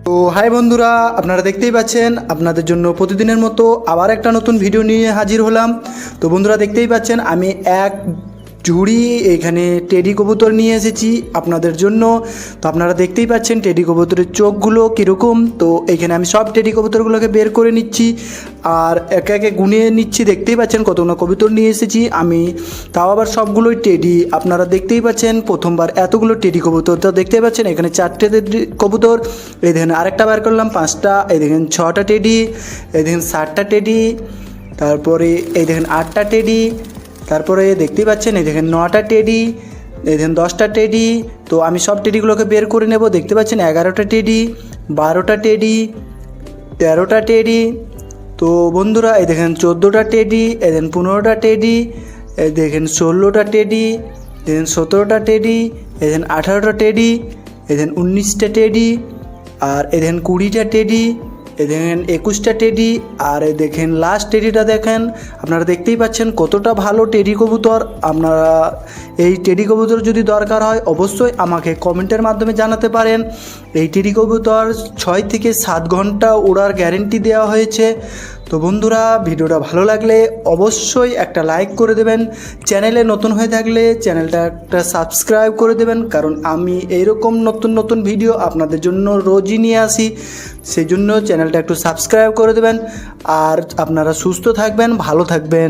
তো হাই বন্ধুরা, আপনারা দেখতেই পাচ্ছেন আপনাদের জন্য প্রতিদিনের মতো আবার একটা নতুন ভিডিও নিয়ে হাজির হলাম। তো বন্ধুরা দেখতেই পাচ্ছেন আমি এক ঝুড়ি এখানে টেডি কবুতর নিয়ে এসেছি আপনাদের জন্য। তো আপনারা দেখতেই পাচ্ছেন টেডি কবুতরের চোখগুলো কীরকম। তো এখানে আমি সব টেডি কবুতরগুলোকে বের করে নিচ্ছি আর একে একে গুনিয়ে নিচ্ছি। দেখতেই পাচ্ছেন কতগুলো কবুতর নিয়ে এসেছি আমি, তাও আবার সবগুলোই টেডি। আপনারা দেখতেই পাচ্ছেন প্রথমবার এতগুলো টেডি কবুতর। তো দেখতেই পাচ্ছেন এখানে 4টে কবুতর, এই দেখেন আরেকটা বার করলাম 5টা, এই দেখেন 6টা টেডি, এই দেখেন 7টা টেডি, তারপরে এই দেখেন 8টা টেডি, তারপরে দেখতেই পাচ্ছেন এই দেখেন 9টা টেডি, এই দেখেন 10টা টেডি। তো আমি সব টেডিগুলোকে বের করে নেব। দেখতে পাচ্ছেন 11টা টেডি, 12টা টেডি, 13টা টেডি। তো বন্ধুরা এই দেখেন 14টা টেডি, এই দেখেন 15টা টেডি, এই দেখেন 16টা টেডি, দেখেন 17টা টেডি, এই দেখেন 18টা টেডি, এই দেখেন 19টা টেডি, আর এই দেখেন 20টা টেডি, এই দেখেন 21টা টেডি, আর এই দেখেন লাস্ট টেডিটা দেখেন। আপনারা দেখতেই পাচ্ছেন কতটা ভালো টেডি কবুতর। আপনারা এই টেডি কবুতর যদি দরকার হয় অবশ্যই আমাকে কমেন্টের মাধ্যমে জানাতে পারেন। এই টেডি কবুতর 6 থেকে 7 ঘন্টা ওড়ার গ্যারেন্টি দেওয়া হয়েছে। তো বন্ধুরা ভিডিওটা ভালো লাগলে অবশ্যই একটা লাইক করে দেবেন। চ্যানেলে নতুন হয়ে থাকলে চ্যানেলটা একটা সাবস্ক্রাইব করে দেবেন, কারণ আমি এইরকম নতুন নতুন ভিডিও আপনাদের জন্য রোজই নিয়ে আসি। সেই জন্য চ্যানেলটা একটু সাবস্ক্রাইব করে দেবেন। আর আপনারা সুস্থ থাকবেন, ভালো থাকবেন।